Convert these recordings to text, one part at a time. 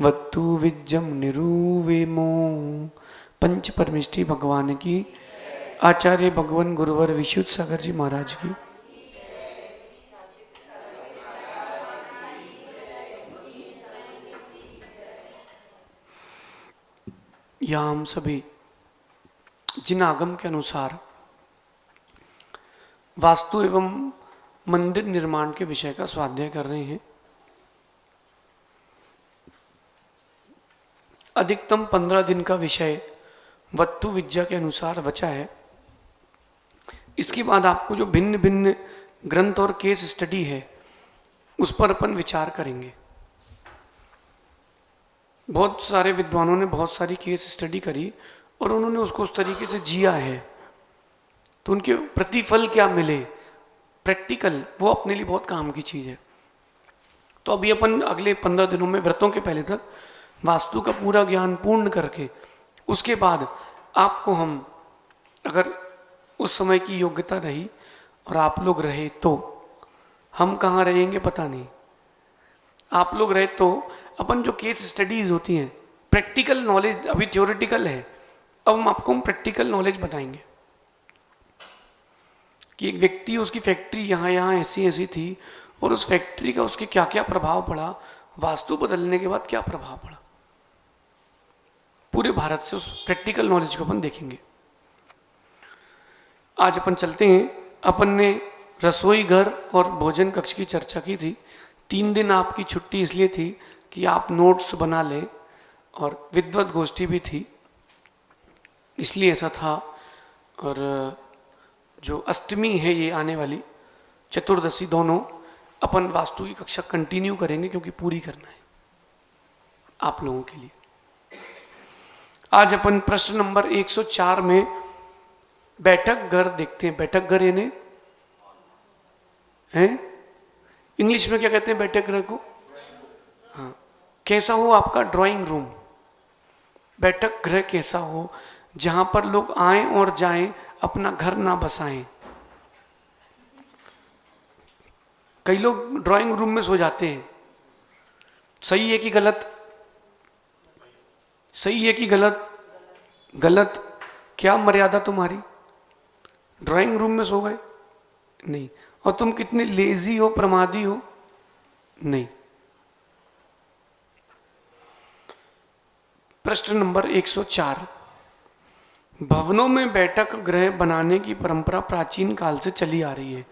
वत्तु विज्जम निरूवेमो। पंच परमेष्ठी भगवान की, आचार्य भगवान गुरुवर विशुद्ध सागर जी महाराज की। यहाँ हम सभी जिन आगम के अनुसार वास्तु एवं मंदिर निर्माण के विषय का स्वाध्याय कर रहे हैं, अधिकतम 15 दिन का विषय वत्तु विद्या के अनुसार बचा है। इसके बाद आपको जो भिन्न भिन्न ग्रंथ और केस स्टडी है उस पर अपन विचार करेंगे। बहुत सारे विद्वानों ने बहुत सारी केस स्टडी करी और उन्होंने उसको उस तरीके से जिया है, तो उनके प्रतिफल क्या मिले प्रैक्टिकल, वो अपने लिए बहुत काम की चीज़ है। तो अभी अपन अगले 15 दिनों में व्रतों के पहले तक वास्तु का पूरा ज्ञान पूर्ण करके उसके बाद आपको हम, अगर उस समय की योग्यता रही और आप लोग रहे तो, हम कहाँ रहेंगे पता नहीं, आप लोग रहे तो अपन जो केस स्टडीज होती हैं, प्रैक्टिकल नॉलेज, अभी थ्योरेटिकल है, अब हम आपको प्रैक्टिकल नॉलेज बताएंगे कि एक व्यक्ति, उसकी फैक्ट्री यहाँ यहाँ ऐसी ऐसी थी और उस फैक्ट्री का उसके क्या क्या प्रभाव पड़ा, वास्तु बदलने के बाद क्या प्रभाव पड़ा, पूरे भारत से उस प्रैक्टिकल नॉलेज को अपन देखेंगे। आज अपन चलते हैं। अपन ने रसोई घर और भोजन कक्ष की चर्चा की थी। 3 दिन आपकी छुट्टी इसलिए थी कि आप नोट्स बना लें और विद्वत गोष्ठी भी थी, इसलिए ऐसा था। और जो अष्टमी है ये आने वाली, चतुर्दशी, दोनों अपन वास्तु की कक्षा कंटिन्यू करेंगे क्योंकि पूरी करना है आप लोगों के लिए। आज अपन प्रश्न नंबर 104 में बैठक घर देखते हैं। बैठक घर यानी है, इंग्लिश में क्या कहते हैं बैठक घर को? हाँ, कैसा हो आपका ड्राइंग रूम। बैठक गृह कैसा हो जहां पर लोग आए और जाएं, अपना घर ना बसाएं। कई लोग ड्राइंग रूम में सो जाते हैं, सही है कि गलत? सही है कि गलत? गलत। क्या मर्यादा तुम्हारी? ड्राइंग रूम में सो गए? नहीं। और तुम कितने लेजी हो, प्रमादी हो? नहीं। प्रश्न नंबर 104, भवनों में बैठक गृह बनाने की परंपरा प्राचीन काल से चली आ रही है,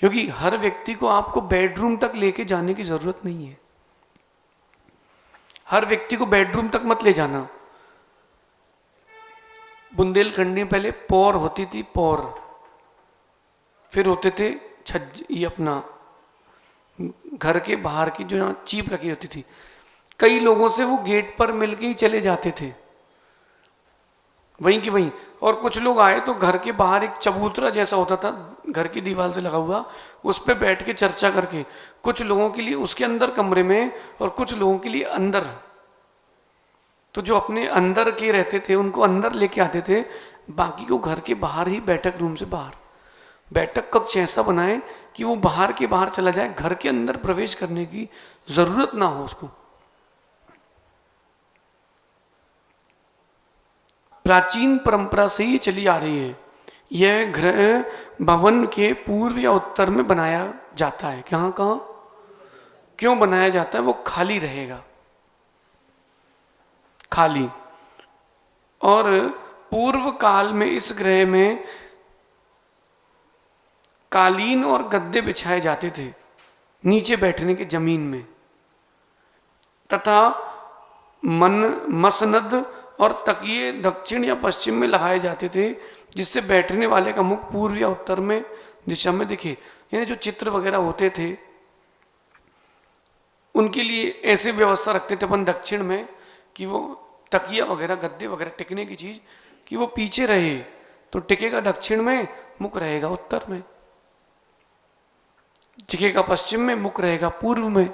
क्योंकि हर व्यक्ति को आपको बेडरूम तक लेके जाने की जरूरत नहीं है। हर व्यक्ति को बेडरूम तक मत ले जाना। बुंदेलखंडी में पहले पौर होती थी, पौर, फिर होते थे छज्ज, ये अपना घर के बाहर की जो यहाँ चीप रखी होती थी। कई लोगों से वो गेट पर मिलके ही चले जाते थे, वहीं की वहीं। और कुछ लोग आए तो घर के बाहर एक चबूतरा जैसा होता था घर की दीवार से लगा हुआ, उस पर बैठ के चर्चा करके, कुछ लोगों के लिए उसके अंदर कमरे में और कुछ लोगों के लिए अंदर। तो जो अपने अंदर के रहते थे उनको अंदर लेके आते थे, बाकी को घर के बाहर ही, बैठक रूम से बाहर। बैठक कक्ष ऐसा बनाए कि वो बाहर के बाहर चला जाए, घर के अंदर प्रवेश करने की जरूरत ना हो उसको। प्राचीन परंपरा से ही चली आ रही है। यह गृह भवन के पूर्व या उत्तर में बनाया जाता है। कहाँ कहाँ क्यों बनाया जाता है? वो खाली रहेगा, खाली। और पूर्व काल में इस गृह में कालीन और गद्दे बिछाए जाते थे नीचे बैठने के, जमीन में, तथा मसनद और तकिए दक्षिण या पश्चिम में लगाए जाते थे, जिससे बैठने वाले का मुख पूर्व या उत्तर में दिशा में दिखे। यानी जो चित्र वगैरह होते थे उनके लिए ऐसे व्यवस्था रखते थे अपन दक्षिण में कि वो तकिया वगैरह, गद्दे वगैरह, टिकने की चीज, कि वो पीछे रहे तो टिकेगा दक्षिण में, मुख रहेगा उत्तर में। टिकेगा पश्चिम में, मुख रहेगा पूर्व में।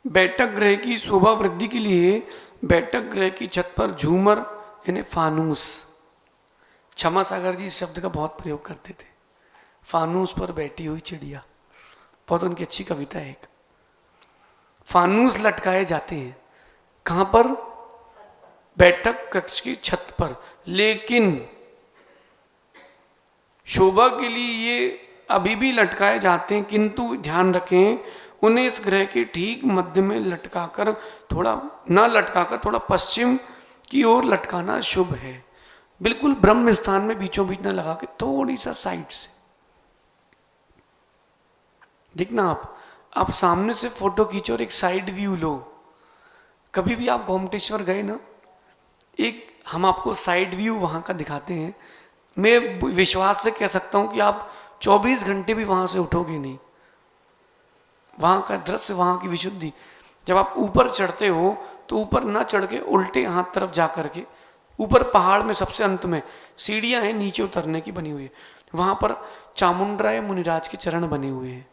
बैठक गृह की शोभा वृद्धि के लिए बैठक गृह की छत पर झूमर यानी फानूस, क्षमा सागर जी इस शब्द का बहुत प्रयोग करते थे, फानूस पर बैठी हुई चिड़िया, बहुत उनकी अच्छी कविता है एक। फानूस लटकाए जाते हैं। कहां पर? बैठक कक्ष की छत पर। लेकिन शोभा के लिए ये अभी भी लटकाए जाते हैं, किंतु ध्यान रखें उन्हें इस ग्रह के ठीक मध्य में लटकाकर, थोड़ा ना लटकाकर थोड़ा पश्चिम की ओर लटकाना शुभ है। बिल्कुल ब्रह्म स्थान में बीचों बीच ना लगा के थोड़ी सा साइड से। देखना आप सामने से फोटो खींचो और एक साइड व्यू लो। कभी भी आप गोमटेश्वर गए ना, एक हम आपको साइड व्यू वहां का दिखाते हैं, मैं विश्वास से कह सकता हूं कि आप 24 घंटे भी वहां से उठोगे नहीं। वहां का दृश्य, वहां की विशुद्धि। जब आप ऊपर चढ़ते हो तो ऊपर ना चढ़ के उल्टे हाथ तरफ जा करके, ऊपर पहाड़ में सबसे अंत में सीढ़ियां हैं नीचे उतरने की बनी हुई है, वहां पर चामुंडराय मुनिराज के चरण बने हुए हैं।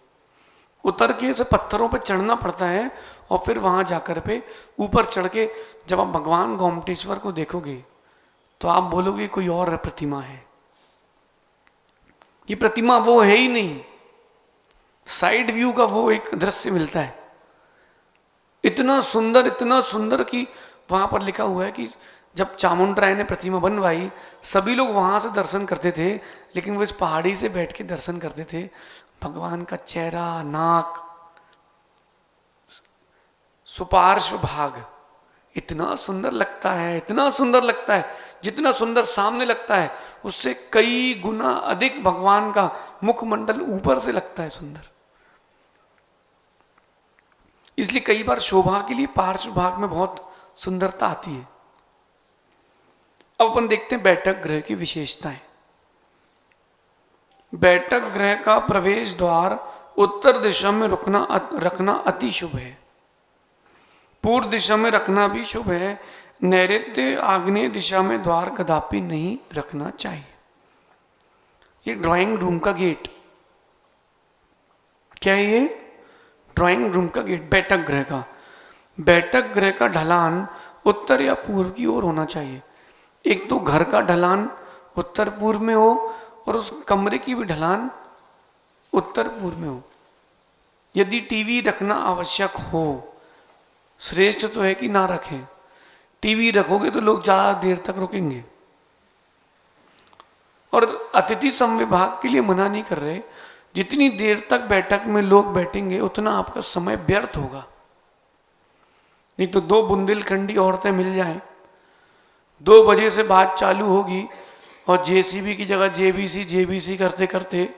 उतर के ऐसे पत्थरों पर चढ़ना पड़ता है और फिर वहां जाकर पे ऊपर चढ़ के जब आप भगवान गोमटेश्वर को देखोगे तो आप बोलोगे कोई और प्रतिमा है। ये प्रतिमा वो है ही नहीं, साइड व्यू का वो एक दृश्य मिलता है। इतना सुंदर कि वहां पर लिखा हुआ है कि जब चामुंडराय ने प्रतिमा बनवाई, सभी लोग वहां से दर्शन करते थे, लेकिन वो इस पहाड़ी से बैठ के दर्शन करते थे। भगवान का चेहरा, नाक, सुपार्श्व भाग इतना सुंदर लगता है, इतना सुंदर लगता है, जितना सुंदर सामने लगता है उससे कई गुना अधिक भगवान का मुखमंडल ऊपर से लगता है सुंदर। इसलिए कई बार शोभा के लिए पार्श्व भाग में बहुत सुंदरता आती है। अब अपन देखते हैं बैठक ग्रह की विशेषताएं। बैठक ग्रह का प्रवेश द्वार उत्तर दिशा में रखना अति शुभ है। पूर्व दिशा में रखना भी शुभ है। नैऋत्य आग्नेय दिशा में द्वार कदापि नहीं रखना चाहिए। ये ड्राइंग रूम का गेट, क्या है ये? ड्राइंग रूम का गेट बैठक ग्रह का। बैठक ग्रह का ढलान उत्तर या पूर्व की ओर होना चाहिए। एक तो घर का ढलान उत्तर पूर्व में हो और उस कमरे की भी ढलान उत्तर पूर्व में हो। यदि टीवी रखना आवश्यक हो, श्रेष्ठ तो है कि ना रखें। टीवी रखोगे तो लोग ज्यादा देर तक रुकेंगे। और अतिथि संविभाग के लिए मना नहीं कर रहे, जितनी देर तक बैठक में लोग बैठेंगे उतना आपका समय व्यर्थ होगा। नहीं तो दो बुंदेलखंडी औरतें मिल जाएं, 2 बजे से बात चालू होगी और जेसीबी की जगह जेबीसी करते करते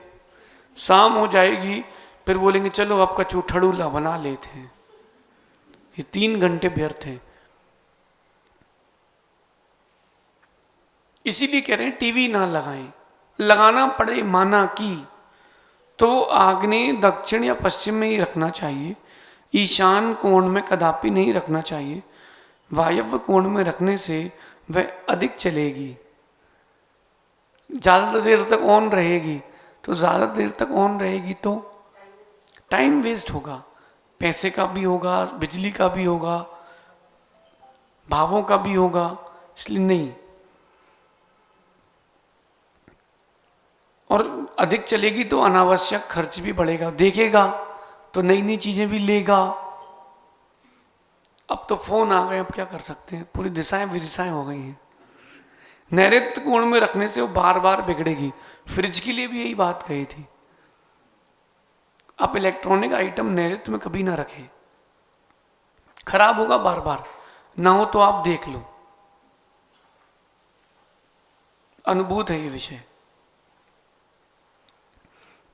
शाम हो जाएगी, फिर बोलेंगे चलो आपका चूठड़ूला बना लेते हैं। ये 3 घंटे व्यर्थ हैं। इसीलिए कह रहे हैं टीवी ना लगाएं। लगाना पड़े माना कि तो आग्नेय, दक्षिण या पश्चिम में ही रखना चाहिए। ईशान कोण में कदापि नहीं रखना चाहिए। वायव्य कोण में रखने से वह अधिक चलेगी, ज्यादा देर तक ऑन रहेगी। तो ज्यादा देर तक ऑन रहेगी तो टाइम वेस्ट होगा, पैसे का भी होगा, बिजली का भी होगा, भावों का भी होगा। इसलिए नहीं। और अधिक चलेगी तो अनावश्यक खर्च भी बढ़ेगा। देखेगा तो नई नई चीजें भी लेगा। अब तो फोन आ गए, अब क्या कर सकते हैं, पूरी दिशाएं विदिशाएं हो गई हैं। नैऋत्य कोण में रखने से वो बार बार बिगड़ेगी। फ्रिज के लिए भी यही बात कही थी। आप इलेक्ट्रॉनिक आइटम नैऋत्य में कभी ना रखें, खराब होगा बार बार। ना हो तो आप देख लो, अनुभूत है ये विषय।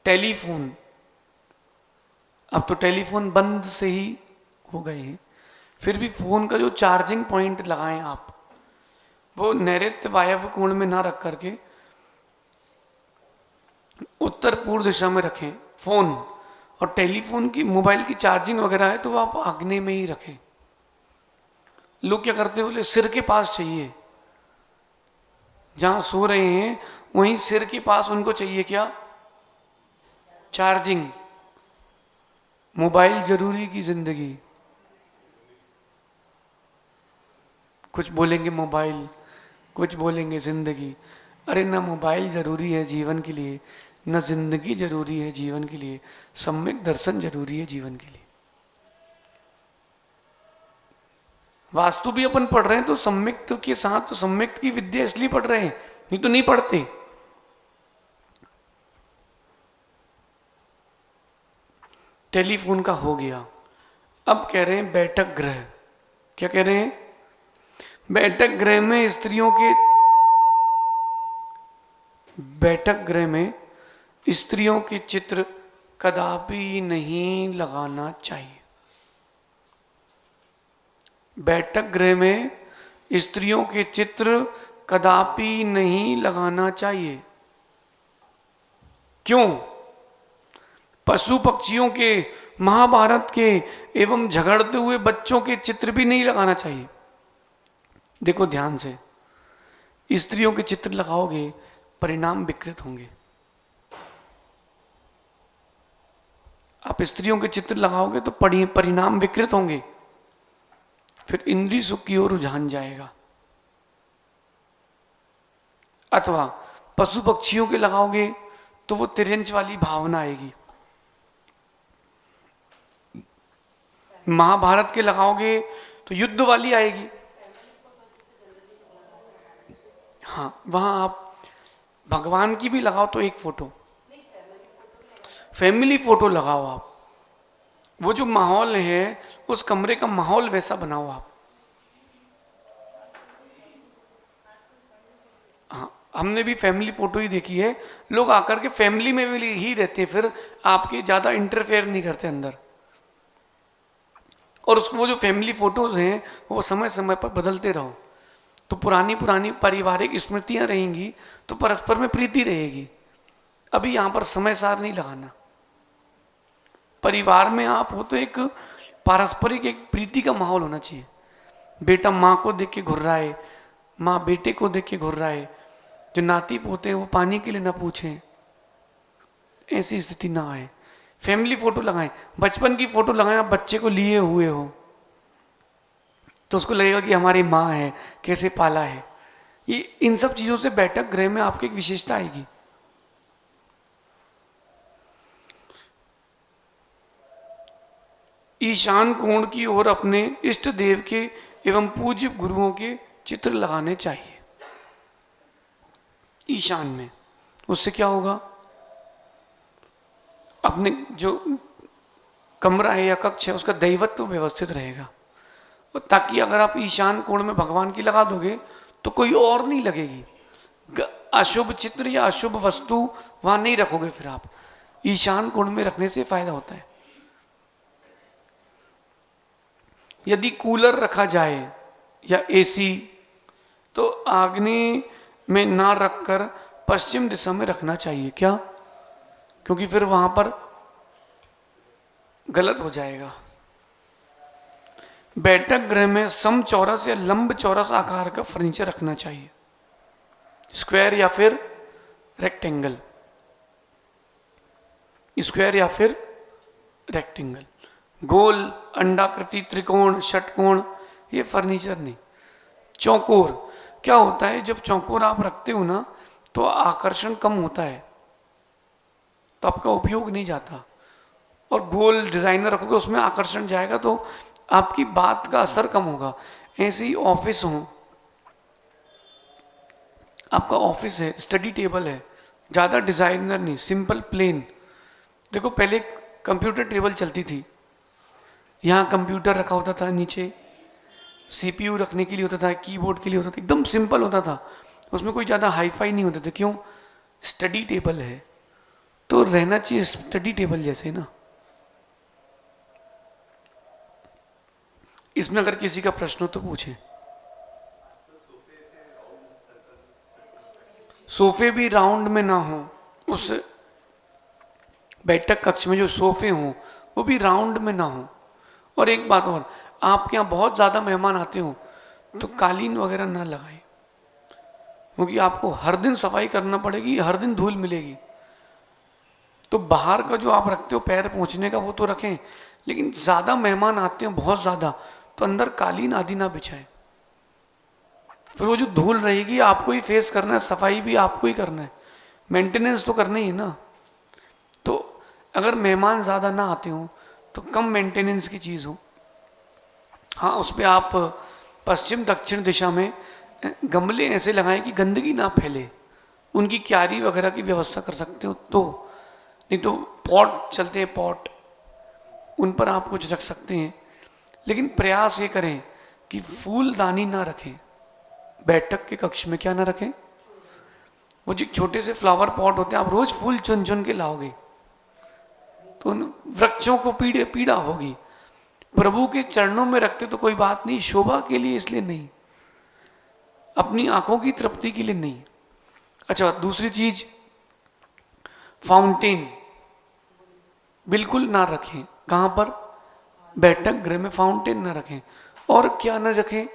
टेलीफोन, अब तो टेलीफोन बंद से ही हो गए हैं, फिर भी फोन का जो चार्जिंग पॉइंट लगाएं आप, वो नैऋत्य वायव्य कोण में ना रख करके उत्तर पूर्व दिशा में रखें फोन। और टेलीफोन की, मोबाइल की चार्जिंग वगैरह है तो वो आप आग्नेय में ही रखें। लोग क्या करते हैं, बोले सिर के पास चाहिए, जहां सो रहे हैं वहीं सिर के पास उनको चाहिए क्या? चार्जिंग। मोबाइल जरूरी की जिंदगी। कुछ बोलेंगे मोबाइल, कुछ बोलेंगे जिंदगी। अरे ना मोबाइल जरूरी है जीवन के लिए, न जिंदगी जरूरी है जीवन के लिए, सम्यक दर्शन जरूरी है जीवन के लिए। वास्तु भी अपन पढ़ रहे हैं तो सम्यक्त के साथ, तो सम्यक्त की विद्या इसलिए पढ़ रहे हैं, नहीं तो नहीं पढ़ते। टेलीफोन का हो गया, अब कह रहे हैं बैठक गृह। क्या कह रहे हैं? बैठक गृह में स्त्रियों के, बैठक गृह में स्त्रियों के चित्र कदापि नहीं लगाना चाहिए। बैठक गृह में स्त्रियों के चित्र कदापि नहीं लगाना चाहिए। क्यों? पशु पक्षियों के, महाभारत के एवं झगड़ते हुए बच्चों के चित्र भी नहीं लगाना चाहिए। देखो ध्यान से, स्त्रियों के चित्र लगाओगे परिणाम विकृत होंगे। आप स्त्रियों के चित्र लगाओगे तो परिणाम विकृत होंगे, फिर इंद्रिय सुख की ओर रुझान जाएगा। अथवा पशु पक्षियों के लगाओगे तो वो तिर्यंच वाली भावना आएगी। महाभारत के लगाओगे तो युद्ध वाली आएगी। हाँ, वहां आप भगवान की भी लगाओ तो एक फोटो, फैमिली फोटो लगाओ आप। वो जो माहौल है, उस कमरे का माहौल वैसा बनाओ आप। हाँ, हमने भी फैमिली फोटो ही देखी है। लोग आकर के फैमिली में भी ही रहते हैं, फिर आपके ज्यादा इंटरफेयर नहीं करते अंदर। और उसको वो जो फैमिली फोटोज हैं वो समय समय पर बदलते रहो, तो पुरानी पुरानी पारिवारिक स्मृतियां रहेंगी, तो परस्पर में प्रीति रहेगी। अभी यहां पर समय सार नहीं लगाना। परिवार में आप हो तो एक पारस्परिक एक प्रीति का माहौल होना चाहिए। बेटा माँ को देख के घुर रहा है, माँ बेटे को देख के घुर रहा है, जो नाती पोते हैं वो पानी के लिए ना पूछें, ऐसी स्थिति ना आए। फैमिली फोटो लगाएं, बचपन की फोटो लगाएं। आप बच्चे को लिए हुए हो तो उसको लगेगा कि हमारी माँ है, कैसे पाला है। ये इन सब चीजों से बैठक गृह में आपकी एक विशेषता आएगी। ईशान कोण की ओर अपने इष्ट देव के एवं पूज्य गुरुओं के चित्र लगाने चाहिए ईशान में। उससे क्या होगा? अपने जो कमरा है या कक्ष है उसका दैवत्व व्यवस्थित रहेगा, ताकि अगर आप ईशान कोण में भगवान की लगा दोगे तो कोई और नहीं लगेगी। अशुभ चित्र या अशुभ वस्तु वहां नहीं रखोगे, फिर आप ईशान कोण में रखने से फायदा होता है। यदि कूलर रखा जाए या एसी तो आग्नेय में ना रखकर पश्चिम दिशा में रखना चाहिए। क्या? क्योंकि फिर वहां पर गलत हो जाएगा। बैठक गृह में समचौरस या लंब चौरस आकार का फर्नीचर रखना चाहिए, स्क्वायर या फिर रेक्टेंगल, स्क्वायर या फिर रेक्टेंगल। गोल, अंडाकृति, त्रिकोण, षटकोण ये फर्नीचर नहीं। चौकोर क्या होता है? जब चौकोर आप रखते हो ना तो आकर्षण कम होता है, तो आपका उपयोग नहीं जाता। और गोल डिजाइनर रखोगे उसमें आकर्षण जाएगा तो आपकी बात का असर कम होगा। ऐसे ही ऑफिस हो, आपका ऑफिस है, स्टडी टेबल है, ज्यादा डिजाइनर नहीं, सिंपल प्लेन। देखो पहले कंप्यूटर टेबल चलती थी, यहाँ कंप्यूटर रखा होता था, नीचे सीपीयू रखने के लिए होता था, कीबोर्ड के लिए होता था, एकदम सिंपल होता था, उसमें कोई ज़्यादा हाईफाई नहीं होते थे। क्यों? स्टडी टेबल है तो रहना चाहिए स्टडी टेबल जैसे ना। इसमें अगर किसी का प्रश्न हो तो पूछें। सोफे भी राउंड में ना हो, उस बैठक कक्ष में जो सोफे हों वो भी राउंड में ना हो। और एक बात और, आपके यहाँ बहुत ज़्यादा मेहमान आते हो तो कालीन वगैरह ना लगाएं, क्योंकि आपको हर दिन सफाई करना पड़ेगी, हर दिन धूल मिलेगी। तो बाहर का जो आप रखते हो पैर पोंछने का वो तो रखें, लेकिन ज़्यादा मेहमान आते हो बहुत ज़्यादा तो अंदर कालीन आदि ना बिछाएं। फिर वो जो धूल रहेगी आपको ही फेस करना है, सफाई भी आपको ही करना है, मेंटेनेंस तो करना ही है ना। तो अगर मेहमान ज़्यादा ना आते हो तो कम मेंटेनेंस की चीज़ हो, हाँ उस पर आप पश्चिम दक्षिण दिशा में गमले ऐसे लगाएं कि गंदगी ना फैले, उनकी क्यारी वगैरह की व्यवस्था कर सकते हो तो, नहीं तो पॉट चलते हैं, पॉट उन पर आप कुछ रख सकते हैं। लेकिन प्रयास ये करें कि फूलदानी ना रखें, बैठक के कक्ष में क्या ना रखें, वो जो छोटे से फ्लावर पॉट होते हैं, आप रोज फूल चुन चुन के लाओगे तो उन वृक्षों को पीड़ा होगी। प्रभु के चरणों में रखते तो कोई बात नहीं, शोभा के लिए इसलिए नहीं, अपनी आंखों की तृप्ति के लिए नहीं। अच्छा, दूसरी चीज, फाउंटेन बिल्कुल ना रखें। कहां पर? बैठक गृह में फाउंटेन ना रखें। और क्या ना रखें,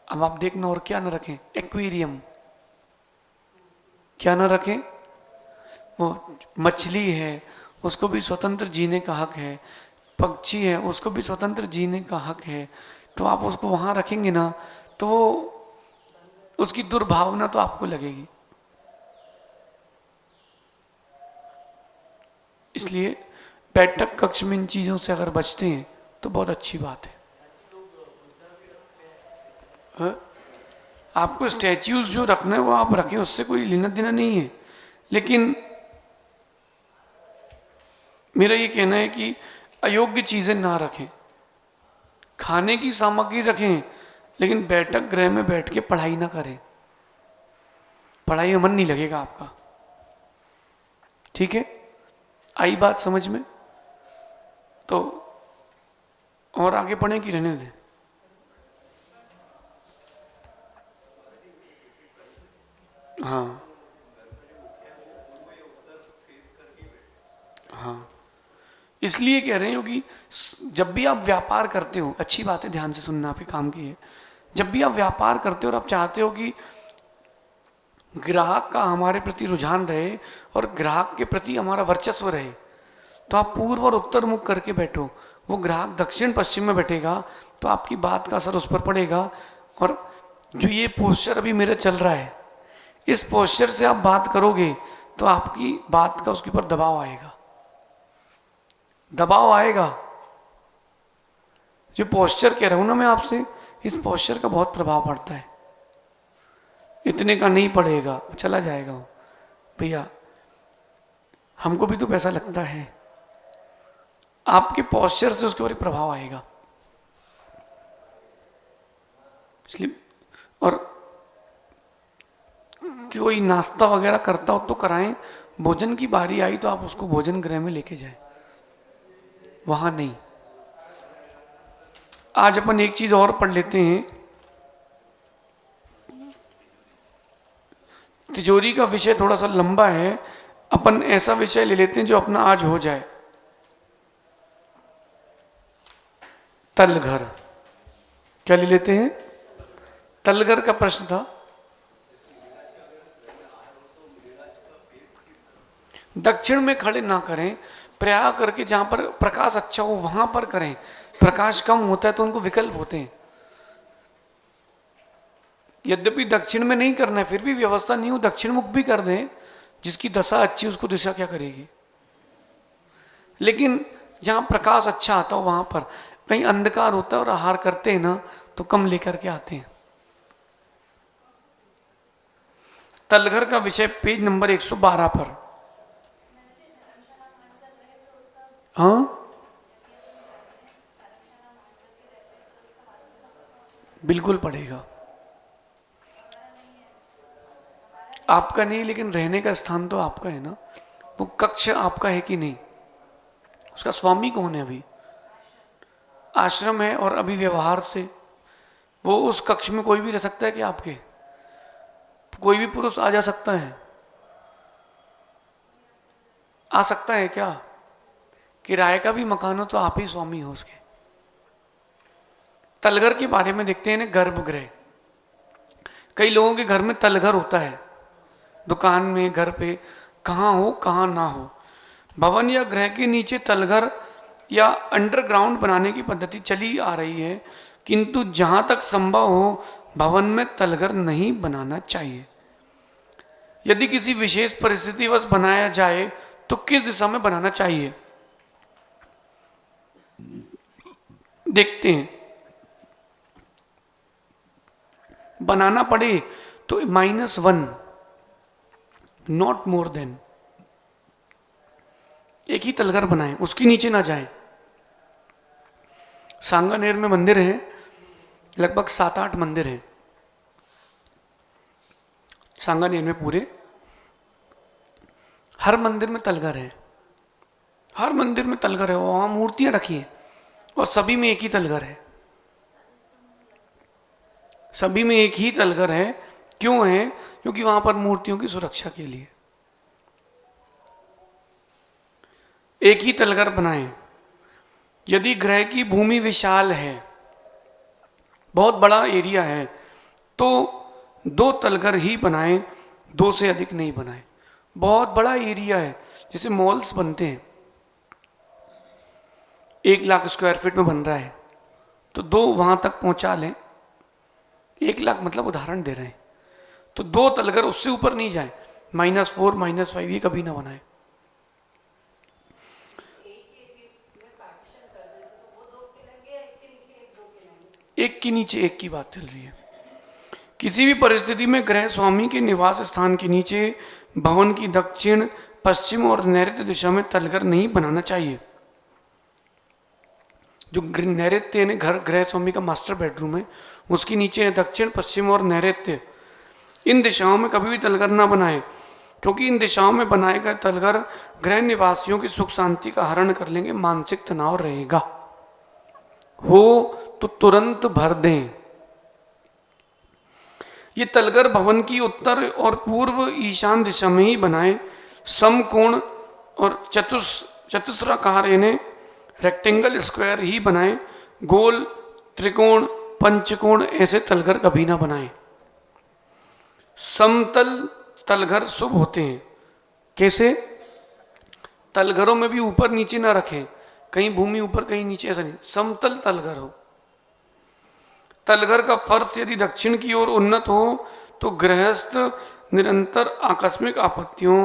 अब आप देखना, और क्या ना रखें, एक्वेरियम क्या ना रखें, वो मछली है उसको भी स्वतंत्र जीने का हक है, पक्षी है उसको भी स्वतंत्र जीने का हक है, तो आप उसको वहां रखेंगे ना तो उसकी दुर्भावना तो आपको लगेगी। इसलिए बैठक कक्ष में इन चीजों से अगर बचते हैं तो बहुत अच्छी बात है। आपको स्टैच्यूज जो रखना है वो आप रखें, उससे कोई लेना देना नहीं है, लेकिन मेरा ये कहना है कि अयोग्य चीजें ना रखें। खाने की सामग्री रखें, लेकिन बैठक गृह में बैठ के पढ़ाई ना करें, पढ़ाई में मन नहीं लगेगा आपका। ठीक है, आई बात समझ में? तो और आगे पढ़े कि रहने दें? हाँ हाँ, इसलिए कह रहे हो कि जब भी आप व्यापार करते हो, अच्छी बात है, ध्यान से सुनना, आपके काम की है। जब भी आप व्यापार करते हो और आप चाहते हो कि ग्राहक का हमारे प्रति रुझान रहे और ग्राहक के प्रति हमारा वर्चस्व रहे, तो आप पूर्व और उत्तर मुख करके बैठो। वो ग्राहक दक्षिण पश्चिम में बैठेगा तो आपकी बात का असर उस पर पड़ेगा। और जो ये पोस्चर अभी मेरा चल रहा है, इस पोस्चर से आप बात करोगे तो आपकी बात का उसके ऊपर दबाव आएगा, दबाव आएगा। जो पोस्चर कह रहा हूं ना मैं आपसे, इस पोस्चर का बहुत प्रभाव पड़ता है। इतने का नहीं पड़ेगा, चला जाएगा वो। भैया हमको भी तो पैसा लगता है, आपके पोस्चर से उसके ऊपर प्रभाव आएगा। इसलिए, और कोई नाश्ता वगैरह करता हो तो कराएं, भोजन की बारी आई तो आप उसको भोजन गृह में लेके जाएं, वहां नहीं। आज अपन एक चीज और पढ़ लेते हैं, तिजोरी का विषय थोड़ा सा लंबा है, अपन ऐसा विषय ले लेते हैं जो अपना आज हो जाए। तलघर, क्या ले लेते हैं? तलघर का प्रश्न था। दक्षिण में खड़े ना करें, प्रयाग करके जहां पर प्रकाश अच्छा हो वहां पर करें। प्रकाश कम होता है तो उनको विकल्प होते हैं। यद्यपि दक्षिण में नहीं करना है, फिर भी व्यवस्था नहीं हो, दक्षिण मुख भी कर दें, जिसकी दशा अच्छी उसको दिशा क्या करेगी। लेकिन जहां प्रकाश अच्छा आता हो वहां पर, कहीं अंधकार होता है और आहार करते हैं ना तो कम लेकर के आते हैं। तलघर का विषय पेज नंबर 112 पर। हाँ बिल्कुल पड़ेगा, आपका नहीं, लेकिन रहने का स्थान तो आपका है ना। वो कक्ष आपका है कि नहीं, उसका स्वामी कौन है? अभी आश्रम है, और अभी व्यवहार से वो उस कक्ष में कोई भी रह सकता है कि आपके कोई भी पुरुष आ जा सकता है? आ सकता है क्या? किराए का भी मकान हो तो आप ही स्वामी हो उसके। तलघर के बारे में देखते हैं ना, गर्भगृह। कई लोगों के घर में तलघर होता है, दुकान में, घर पे, कहाँ हो कहाँ ना हो। भवन या गृह के नीचे तलघर या अंडरग्राउंड बनाने की पद्धति चली आ रही है, किंतु जहां तक संभव हो भवन में तलघर नहीं बनाना चाहिए। यदि किसी विशेष परिस्थितिवश बनाया जाए तो किस दिशा में बनाना चाहिए, देखते हैं। बनाना पड़े तो -1, नॉट मोर देन। एक ही तलघर बनाए, उसके नीचे ना जाए। सांगानेर में मंदिर है, लगभग 7-8 मंदिर हैं सांगानेर में पूरे। हर मंदिर में तलघर है, हर मंदिर में तलघर है, वहां मूर्तियां रखी हैं और सभी में एक ही तलघर है, सभी में एक ही तलघर है। क्यों है? क्योंकि वहां पर मूर्तियों की सुरक्षा के लिए एक ही तलघर बनाए। यदि ग्रह की भूमि विशाल है, बहुत बड़ा एरिया है, तो 2 तलघर ही बनाए, 2 से अधिक नहीं बनाए। बहुत बड़ा एरिया है, जैसे मॉल्स बनते हैं, 1 लाख स्क्वायर फीट में बन रहा है, तो 2 वहां तक पहुंचा लें। 1 लाख मतलब उदाहरण दे रहे हैं, तो 2 तलघर, उससे ऊपर नहीं जाए। -4 -5 ये कभी ना बनाए। एक के नीचे एक की बात चल रही है। किसी भी परिस्थिति में ग्रह स्वामी के निवास स्थान के नीचे भवन की दक्षिण, पश्चिम और नैऋत्य दिशा में तलघर नहीं बनाना चाहिए। जो नैऋत्य यानी घर ग्रह स्वामी का मास्टर बेडरूम है, उसके नीचे है दक्षिण, पश्चिम और नैऋत्य। इन दिशाओं में कभी भी तलघर ना बनाए, क्योंकि इन दिशाओं में बनाए गए तलघर ग्रह निवासियों की सुख शांति का हरण कर लेंगे, मानसिक तनाव रहेगा। हो तो तुरंत भर दें। ये तलघर भवन की उत्तर और पूर्व ईशान दिशा में ही बनाए। समकोण और चतुस्राकार यानी रेक्टेंगल स्क्वायर ही बनाए। गोल, त्रिकोण, पंचकोण ऐसे तलघर कभी ना बनाए। समतल तलघर शुभ होते हैं। कैसे? तलघरों में भी ऊपर नीचे ना रखें, कहीं भूमि ऊपर कहीं नीचे, ऐसा नहीं, समतल तलघर हो। तलघर का फर्श यदि दक्षिण की ओर उन्नत हो तो गृहस्थ निरंतर आकस्मिक आपत्तियों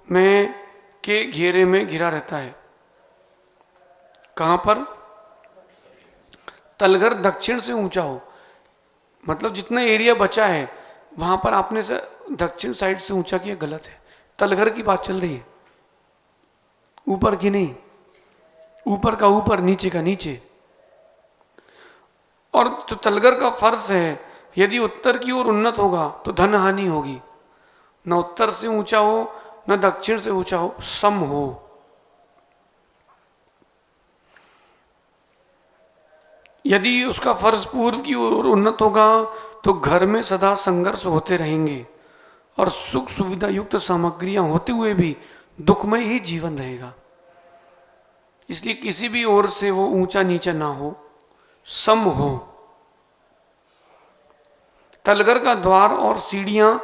में के घेरे में घिरा रहता है। कहां पर? तलघर दक्षिण से ऊंचा हो, मतलब जितना एरिया बचा है वहां पर आपने से दक्षिण साइड से ऊंचा किया, गलत है। तलघर की बात चल रही है, ऊपर की नहीं। ऊपर का ऊपर, नीचे का नीचे। और जो तलघर का फर्श है, यदि उत्तर की ओर उन्नत होगा तो धन हानि होगी। न उत्तर से ऊंचा हो न दक्षिण से ऊंचा हो, सम हो। यदि उसका फर्श पूर्व की ओर उन्नत होगा तो घर में सदा संघर्ष होते रहेंगे और सुख सुविधा युक्त सामग्रियां होते हुए भी दुखमय ही जीवन रहेगा। इसलिए किसी भी ओर से वो ऊंचा नीचा ना हो, सम हो। तलघर का द्वार और सीढ़ियां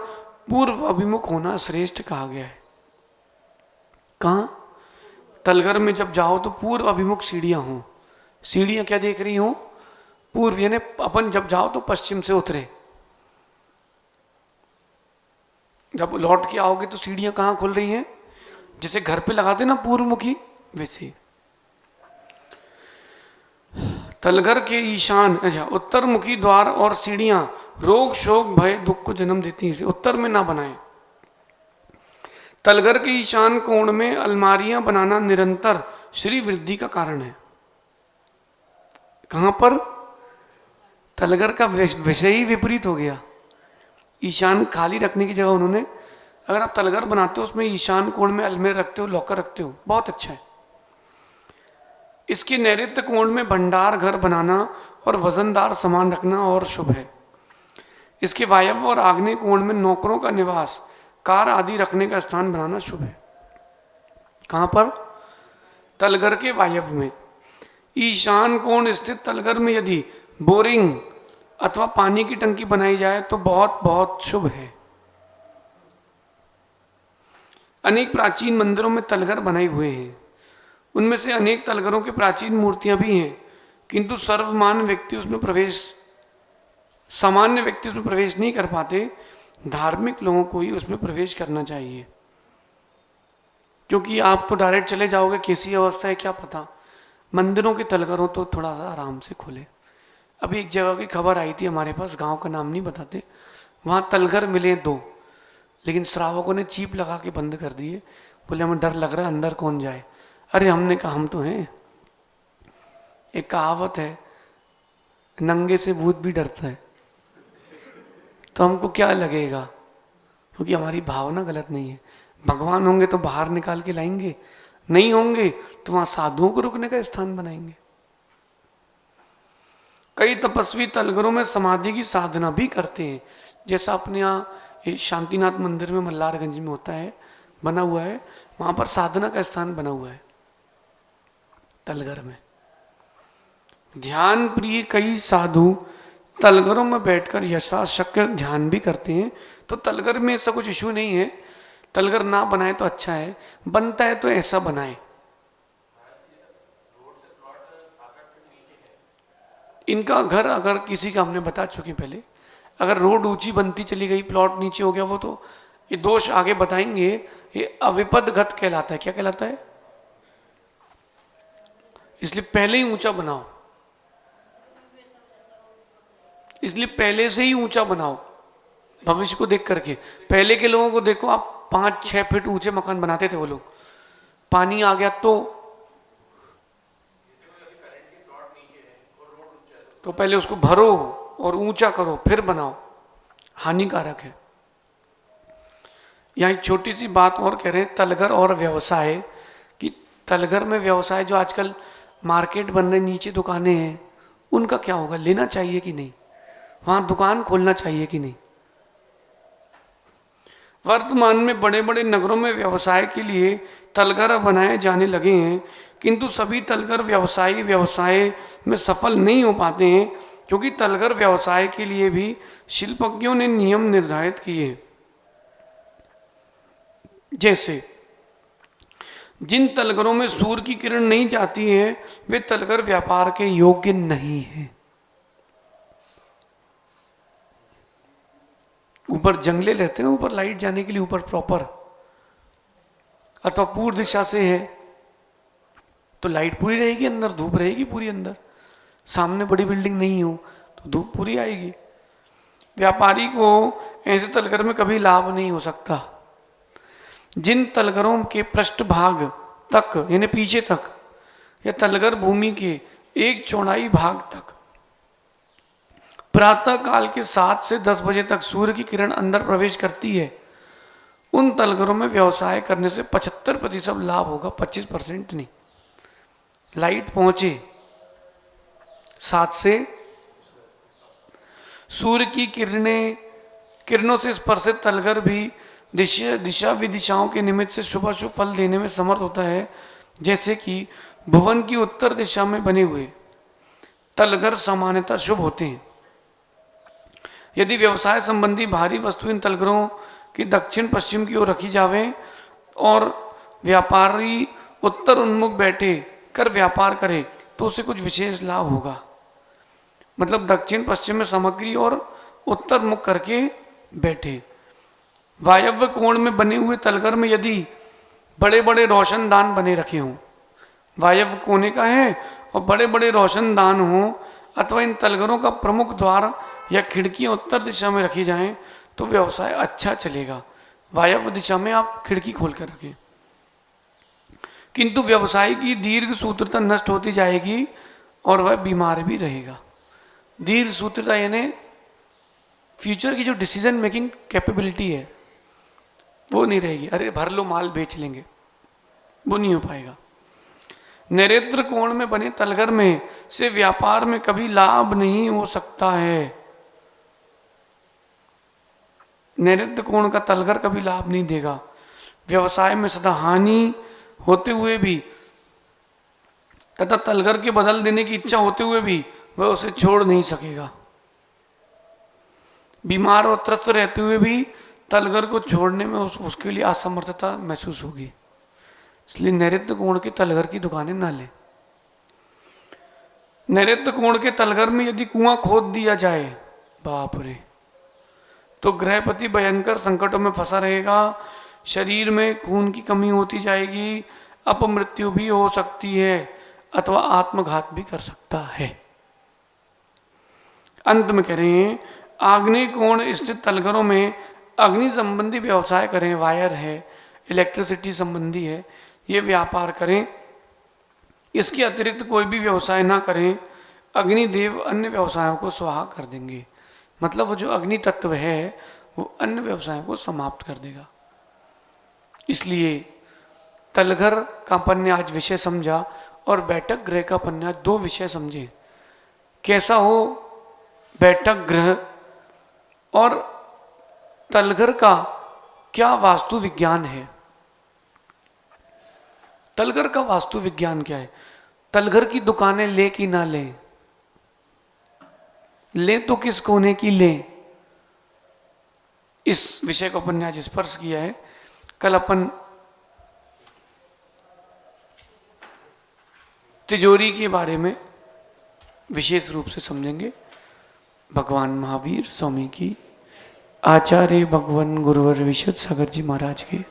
पूर्व अभिमुख होना श्रेष्ठ कहा गया है। कहां? तलघर में जब जाओ तो पूर्व अभिमुख सीढ़ियां हो। सीढ़ियां क्या देख रही हो? पूर्व, यानी अपन जब जाओ तो पश्चिम से उतरे, जब लौट के आओगे तो सीढ़ियां कहां खुल रही हैं? जैसे घर पे लगाते ना पूर्वमुखी, वैसे। तलघर के ईशान, अच्छा, उत्तरमुखी द्वार और सीढ़ियां रोग, शोक, भय, दुख को जन्म देती हैं, इसे उत्तर में ना बनाए। तलघर के ईशान कोण में अलमारियां बनाना निरंतर श्री वृद्धि का कारण है। कहां पर? तलघर का विषय ही विपरीत हो गया। ईशान खाली रखने की जगह उन्होंने, अगर आप तलघर बनाते हो उसमें ईशान कोण में अलमेर रखते हो, लॉकर रखते हो, बहुत अच्छा है। इसके नैऋत्य कोण में भंडार घर बनाना और वजनदार सामान रखना और शुभ है। इसके वायव्य और आग्नेय कोण में नौकरों का निवास, कार आदि रखने का स्थान बनाना शुभ है। कहां पर? तलघर के वायव्य में। ईशान कोण स्थित तलघर में यदि बोरिंग अथवा पानी की टंकी बनाई जाए तो बहुत बहुत शुभ है। अनेक प्राचीन मंदिरों में तलघर बनाए हुए हैं। उनमें से अनेक तलघरों की प्राचीन मूर्तियां भी हैं, किंतु सर्वमान्य व्यक्ति उसमें प्रवेश, सामान्य व्यक्ति उसमें प्रवेश नहीं कर पाते। धार्मिक लोगों को ही उसमें प्रवेश करना चाहिए, क्योंकि आप तो डायरेक्ट चले जाओगे, कैसी अवस्था है क्या पता। मंदिरों के तलघर हो तो थोड़ा सा आराम से खोले। अभी एक जगह की खबर आई थी हमारे पास, गांव का नाम नहीं बताते, वहाँ तलघर मिले 2, लेकिन श्रावकों ने चीप लगा के बंद कर दिए। बोले हमें डर लग रहा है, अंदर कौन जाए। अरे हमने कहा हम तो हैं। एक कहावत है, नंगे से भूत भी डरता है, तो हमको क्या लगेगा, क्योंकि हमारी भावना गलत नहीं है। भगवान होंगे तो बाहर निकाल के लाएंगे, नहीं होंगे तो वहां साधुओं को रुकने का स्थान बनाएंगे। कई तपस्वी तलघरों में समाधि की साधना भी करते हैं, जैसा अपने यहाँ शांतिनाथ मंदिर में मल्लारगंज में होता है, बना हुआ है, वहां पर साधना का स्थान बना हुआ है तलघर में। ध्यान प्रिय कई साधु तलघरों में बैठकर यथाशक्य ध्यान भी करते हैं। तो तलघर में ऐसा कुछ इशू नहीं है, तलघर ना बनाए तो अच्छा है, बनता है तो ऐसा बनाए। इनका घर अगर किसी का, हमने बता चुके पहले, अगर रोड ऊंची बनती चली गई, प्लॉट नीचे हो गया, वो तो ये दोष आगे बताएंगे, ये अविपदगत कहलाता है। क्या कहलाता है? इसलिए पहले ही ऊंचा बनाओ, इसलिए पहले से ही ऊंचा बनाओ, भविष्य को देख करके। पहले के लोगों को देखो आप, 5-6 फीट ऊंचे मकान बनाते थे वो लोग। पानी आ गया तो पहले उसको भरो और ऊंचा करो फिर बनाओ, हानिकारक है। यहाँ एक छोटी सी बात और कह रहे हैं, तलघर और व्यवसाय, कि तलघर में व्यवसाय जो आजकल मार्केट बन रहे, नीचे दुकानें हैं, उनका क्या होगा, लेना चाहिए कि नहीं, वहां दुकान खोलना चाहिए कि नहीं। वर्तमान में बड़े बड़े नगरों में व्यवसाय के लिए तलघर बनाए जाने लगे हैं, किंतु सभी तलघर व्यवसाय में सफल नहीं हो पाते हैं, क्योंकि तलघर व्यवसाय के लिए भी शिल्पज्ञों ने नियम निर्धारित किए हैं। जैसे जिन तलघरों में सूर्य की किरण नहीं जाती है, वे तलघर व्यापार के योग्य नहीं है। ऊपर जंगले रहते हैं ना, ऊपर लाइट जाने के लिए, ऊपर प्रॉपर, अथवा पूर्व दिशा से है तो लाइट पूरी रहेगी, अंदर धूप रहेगी पूरी अंदर। सामने बड़ी बिल्डिंग नहीं हो तो धूप पूरी आएगी। व्यापारी को ऐसे तलघर में कभी लाभ नहीं हो सकता। जिन तलघरों के पृष्ठभाग तक, यानी पीछे तक, या तलघर भूमि के एक चौड़ाई भाग तक प्रातः काल के 7 से 10 बजे तक सूर्य की किरण अंदर प्रवेश करती है, उन तलघरों में व्यवसाय करने से 75% लाभ होगा, 25% नहीं। लाइट पहुंचे 7 से, सूर्य की किरणों से स्पर्शित तलघर भी दिशा विदिशाओं के निमित्त से शुभ शुभ फल देने में समर्थ होता है। जैसे कि भुवन की उत्तर दिशा में बने हुए तलघर सामान्यतः शुभ होते हैं। यदि व्यवसाय संबंधी भारी वस्तु इन तलघरों की दक्षिण पश्चिम की ओर रखी जावे और व्यापारी उत्तर उन्मुख बैठे कर व्यापार करे तो उसे कुछ विशेष लाभ होगा। मतलब दक्षिण पश्चिम में सामग्री और उत्तर मुख करके बैठे। वायव्य कोण में बने हुए तलघर में यदि बड़े बड़े रोशनदान बने रखे हों, वायव्य कोने का है और बड़े बड़े रोशनदान हों, अथवा इन तलघरों का प्रमुख द्वार या खिड़कियां उत्तर दिशा में रखी जाएं तो व्यवसाय अच्छा चलेगा। वायव्य दिशा में आप खिड़की खोल कर रखें। किंतु व्यवसाय की दीर्घ सूत्रता नष्ट होती जाएगी और वह बीमार भी रहेगा। दीर्घ सूत्रता यानी फ्यूचर की जो डिसीजन मेकिंग कैपेबिलिटी है वो नहीं रहेगी। अरे भर लो माल बेच लेंगे, वो नहीं हो पाएगा। नैऋत्य कोण में बने तलघर में से व्यापार में कभी लाभ नहीं हो सकता है। नैऋत्य कोण का तलघर कभी लाभ नहीं देगा। व्यवसाय में सदा हानि होते हुए भी तथा तलघर के बदल देने की इच्छा होते हुए भी वह उसे छोड़ नहीं सकेगा। बीमार और त्रस्त रहते हुए भी तलघर को छोड़ने में उसके लिए असमर्थता महसूस होगी। इसलिए नैऋत्य कोण के तलघर की दुकानें ना लें। नैऋत्य कोण के तलघर में यदि कुआं खोद दिया जाए, बाप रे, तो गृहपति भयंकर संकटों में फंसा रहेगा। शरीर में खून की कमी होती जाएगी, अपमृत्यु भी हो सकती है अथवा आत्मघात भी कर सकता है। अंत में कह रहे हैं आग्नेय कोण स्थित तलघरों में अग्नि संबंधी व्यवसाय करें, वायर है, इलेक्ट्रिसिटी संबंधी है, ये व्यापार करें। इसके अतिरिक्त कोई भी व्यवसाय ना करें, अग्निदेव अन्य व्यवसायों को स्वाहा कर देंगे। मतलब वो जो अग्नि तत्व है वो अन्य व्यवसायों को समाप्त कर देगा। इसलिए तलघर का पन्यास विषय समझा और बैठक गृह का पन्यास दो विषय समझे। कैसा हो बैठक गृह और तलघर का क्या वास्तु विज्ञान है। तलघर का वास्तु विज्ञान क्या है, तलघर की दुकानें ले कि ना लें, लें तो किस कोने की लें, इस विषय को उपन्यास स्पर्श किया है। कल अपन तिजोरी के बारे में विशेष रूप से समझेंगे। भगवान महावीर स्वामी की, आचार्य भगवान गुरुवर विशुद्ध सागर जी महाराज की